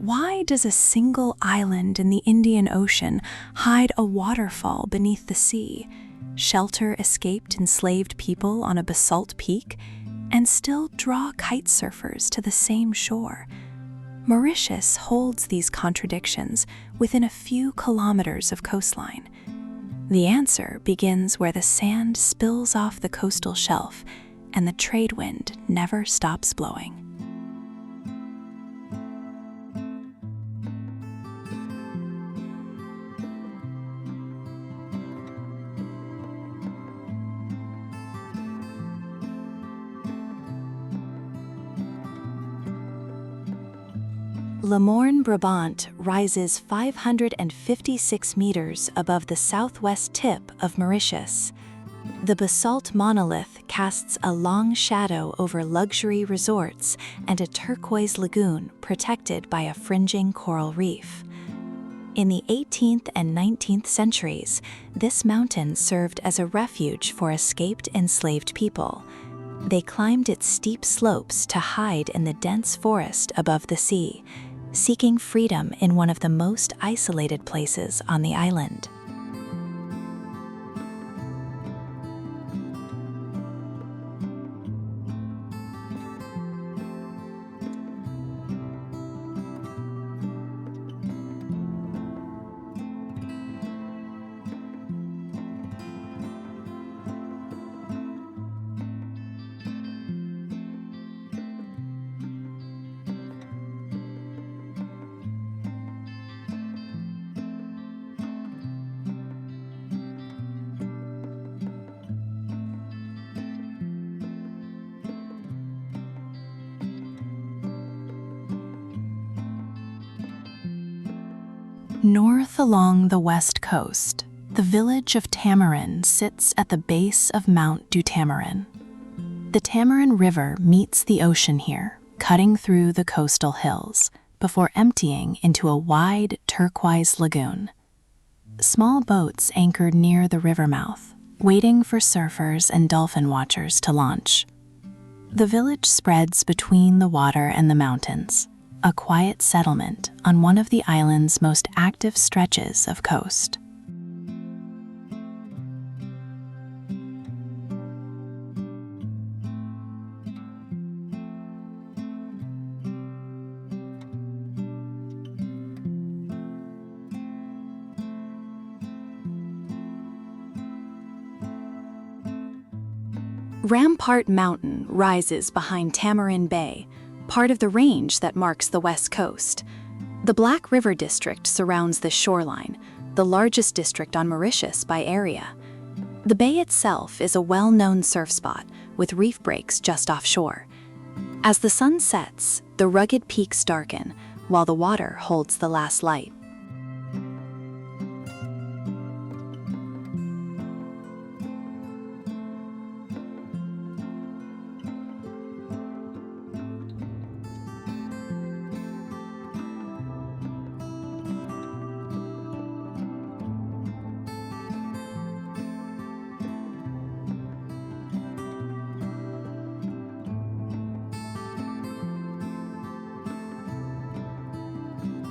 why does a single island in the Indian Ocean hide a waterfall beneath the sea, shelter escaped enslaved people on a basalt peak, and still draw kite surfers to the same shore? Mauritius holds these contradictions within a few kilometers of coastline. The answer begins where the sand spills off the coastal shelf and the trade wind never stops blowing. Morne Brabant rises 556 meters above the southwest tip of Mauritius. The basalt monolith casts a long shadow over luxury resorts and a turquoise lagoon protected by a fringing coral reef. In the 18th and 19th centuries, this mountain served as a refuge for escaped enslaved people. They climbed its steep slopes to hide in the dense forest above the sea, seeking freedom in one of the most isolated places on the island. North along the west coast, the village of Tamarin sits at the base of Mount du Tamarin. The Tamarin River meets the ocean here, cutting through the coastal hills, before emptying into a wide turquoise lagoon. Small boats anchored near the river mouth, waiting for surfers and dolphin watchers to launch. The village spreads between the water and the mountains, a quiet settlement on one of the island's most active stretches of coast. Rampart Mountain rises behind Tamarin Bay, part of the range that marks the west coast. The Black River district surrounds the shoreline, the largest district on Mauritius by area. The bay itself is a well-known surf spot with reef breaks just offshore. As the sun sets, the rugged peaks darken, while the water holds the last light.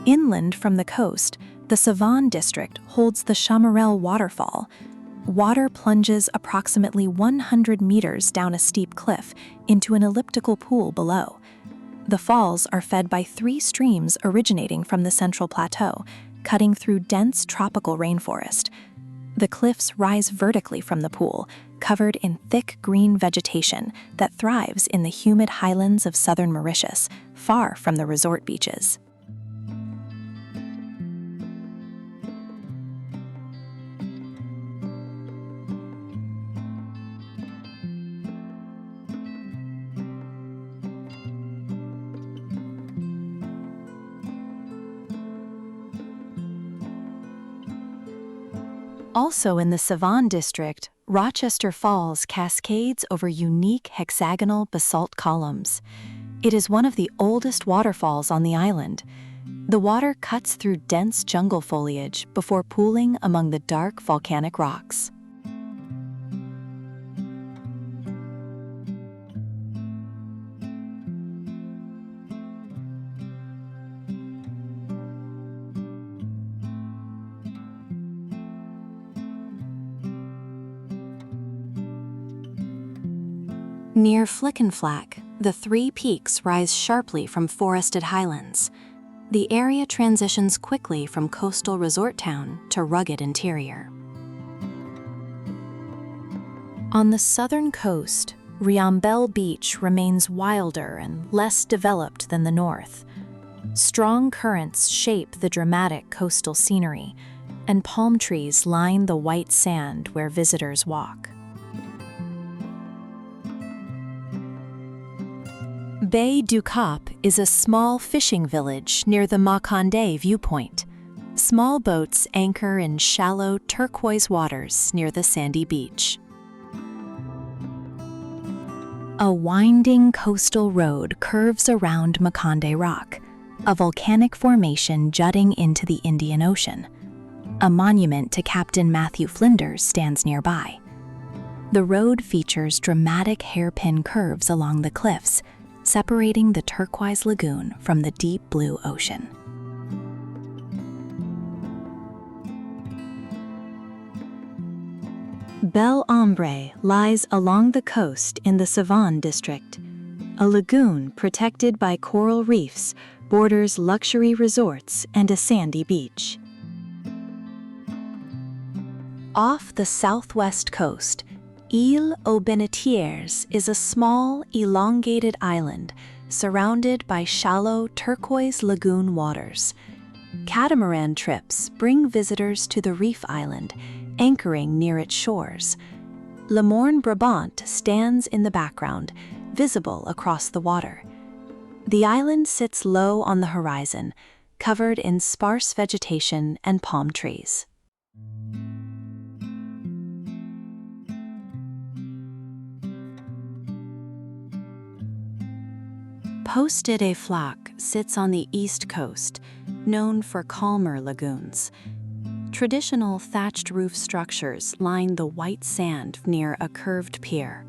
Inland from the coast, the Savane district holds the Chamarel waterfall. Water plunges approximately 100 meters down a steep cliff into an elliptical pool below. The falls are fed by 3 streams originating from the central plateau, cutting through dense tropical rainforest. The cliffs rise vertically from the pool, covered in thick green vegetation that thrives in the humid highlands of southern Mauritius, far from the resort beaches. Also in the Savane district, Rochester Falls cascades over unique hexagonal basalt columns. It is one of the oldest waterfalls on the island. The water cuts through dense jungle foliage before pooling among the dark volcanic rocks. Near Flickenflack, the three peaks rise sharply from forested highlands. The area transitions quickly from coastal resort town to rugged interior. On the southern coast, Riambell Beach remains wilder and less developed than the north. Strong currents shape the dramatic coastal scenery, and palm trees line the white sand where visitors walk. Baie du Cap is a small fishing village near the Maconde viewpoint. Small boats anchor in shallow turquoise waters near the sandy beach. A winding coastal road curves around Maconde Rock, a volcanic formation jutting into the Indian Ocean. A monument to Captain Matthew Flinders stands nearby. The road features dramatic hairpin curves along the cliffs, separating the turquoise lagoon from the deep blue ocean. Belle Ombre lies along the coast in the Savane district. A lagoon protected by coral reefs borders luxury resorts and a sandy beach. Off the southwest coast, Île aux Benetiers is a small, elongated island surrounded by shallow turquoise lagoon waters. Catamaran trips bring visitors to the reef island, anchoring near its shores. Le Morne Brabant stands in the background, visible across the water. The island sits low on the horizon, covered in sparse vegetation and palm trees. Poste des Flaques sits on the east coast, known for calmer lagoons. Traditional thatched roof structures line the white sand near a curved pier.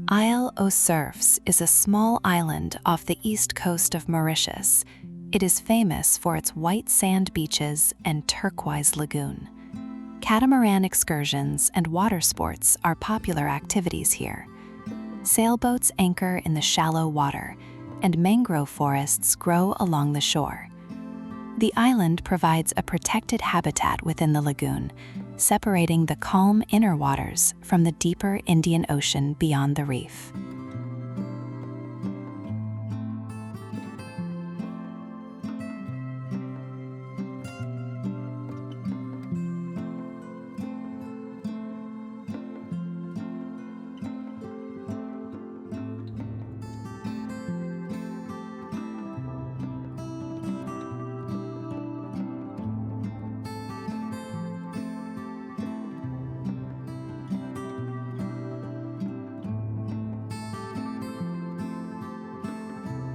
Isle aux Cerfs is a small island off the east coast of Mauritius. It is famous for its white sand beaches and turquoise lagoon. Catamaran excursions and water sports are popular activities here. Sailboats anchor in the shallow water, and mangrove forests grow along the shore. The island provides a protected habitat within the lagoon, separating the calm inner waters from the deeper Indian Ocean beyond the reef.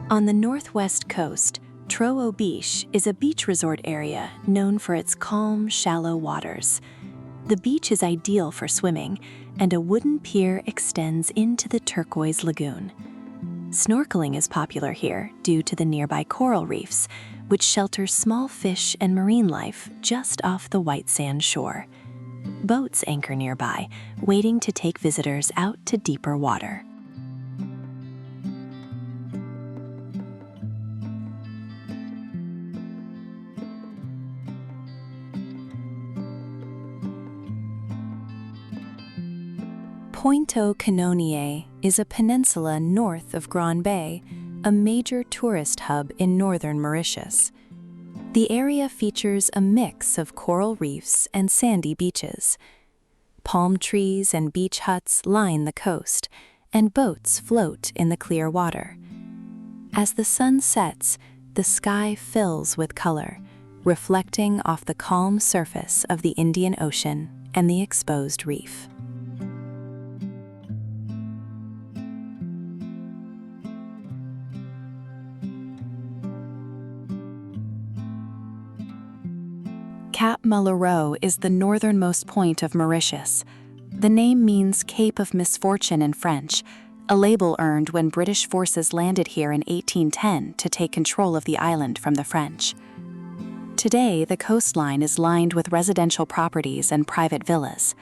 On the northwest coast, Trop-au-Biche is a beach resort area known for its calm, shallow waters. The beach is ideal for swimming, and a wooden pier extends into the turquoise lagoon. Snorkeling is popular here due to the nearby coral reefs, which shelter small fish and marine life just off the white sand shore. Boats anchor nearby, waiting to take visitors out to deeper water. Pointe aux Canoniers is a peninsula north of Grand Bay, a major tourist hub in northern Mauritius. The area features a mix of coral reefs and sandy beaches. Palm trees and beach huts line the coast, and boats float in the clear water. As the sun sets, the sky fills with color, reflecting off the calm surface of the Indian Ocean and the exposed reef. Cap Malheureux is the northernmost point of Mauritius. The name means Cape of Misfortune in French, a label earned when British forces landed here in 1810 to take control of the island from the French. Today, the coastline is lined with residential properties and private villas.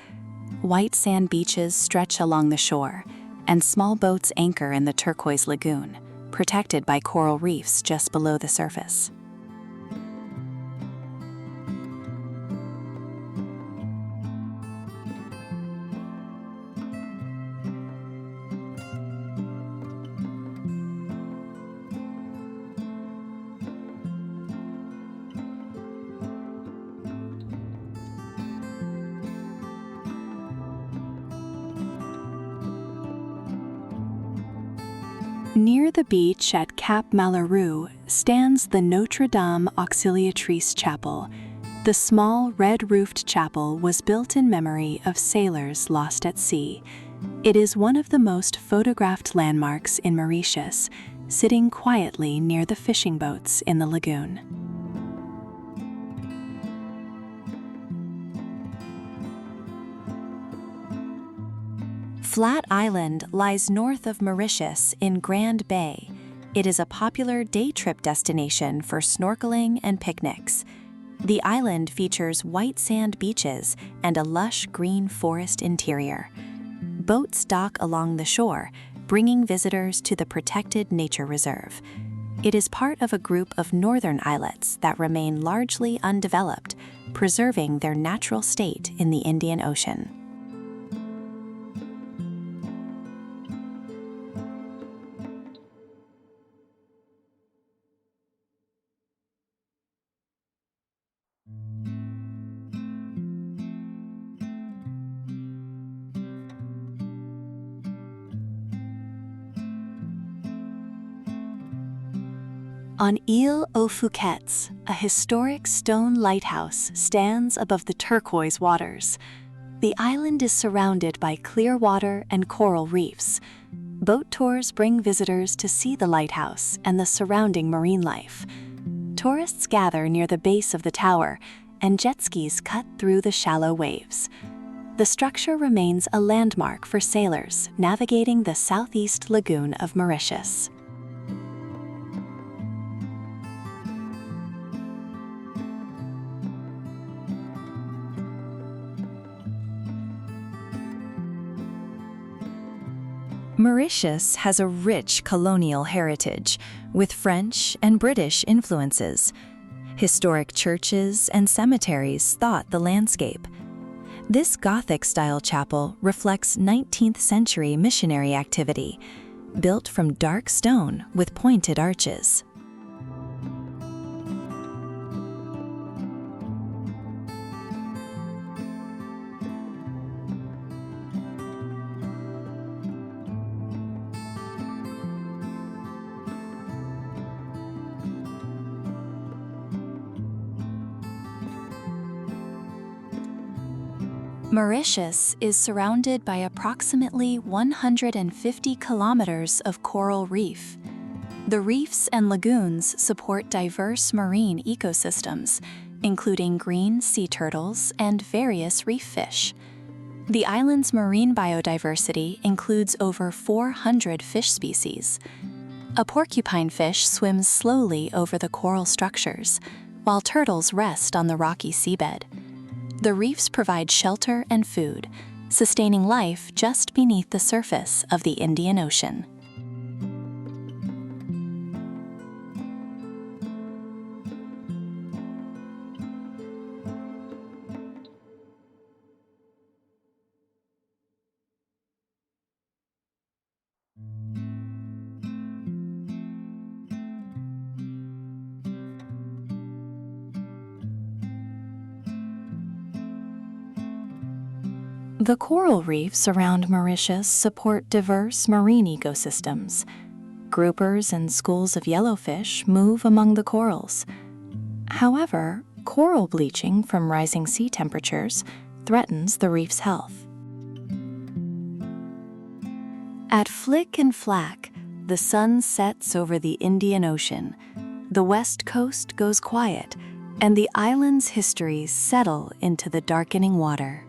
White sand beaches stretch along the shore, and small boats anchor in the turquoise lagoon, protected by coral reefs just below the surface. Near the beach at Cap Malheureux stands the Notre Dame Auxiliatrice Chapel. The small red-roofed chapel was built in memory of sailors lost at sea. It is one of the most photographed landmarks in Mauritius, sitting quietly near the fishing boats in the lagoon. Flat Island lies north of Mauritius in Grand Bay. It is a popular day trip destination for snorkeling and picnics. The island features white sand beaches and a lush green forest interior. Boats dock along the shore, bringing visitors to the protected nature reserve. It is part of a group of northern islets that remain largely undeveloped, preserving their natural state in the Indian Ocean. On Île aux Fouquets, a historic stone lighthouse stands above the turquoise waters. The island is surrounded by clear water and coral reefs. Boat tours bring visitors to see the lighthouse and the surrounding marine life. Tourists gather near the base of the tower, and jet skis cut through the shallow waves. The structure remains a landmark for sailors navigating the southeast lagoon of Mauritius. Mauritius has a rich colonial heritage, with French and British influences. Historic churches and cemeteries dot the landscape. This Gothic-style chapel reflects 19th century missionary activity, built from dark stone with pointed arches. Mauritius is surrounded by approximately 150 kilometers of coral reef. The reefs and lagoons support diverse marine ecosystems, including green sea turtles and various reef fish. The island's marine biodiversity includes over 400 fish species. A porcupine fish swims slowly over the coral structures, while turtles rest on the rocky seabed. The reefs provide shelter and food, sustaining life just beneath the surface of the Indian Ocean. The coral reefs around Mauritius support diverse marine ecosystems. Groupers and schools of yellowfish move among the corals. However, coral bleaching from rising sea temperatures threatens the reef's health. At Flick and Flack, the sun sets over the Indian Ocean. The west coast goes quiet, and the island's histories settle into the darkening water.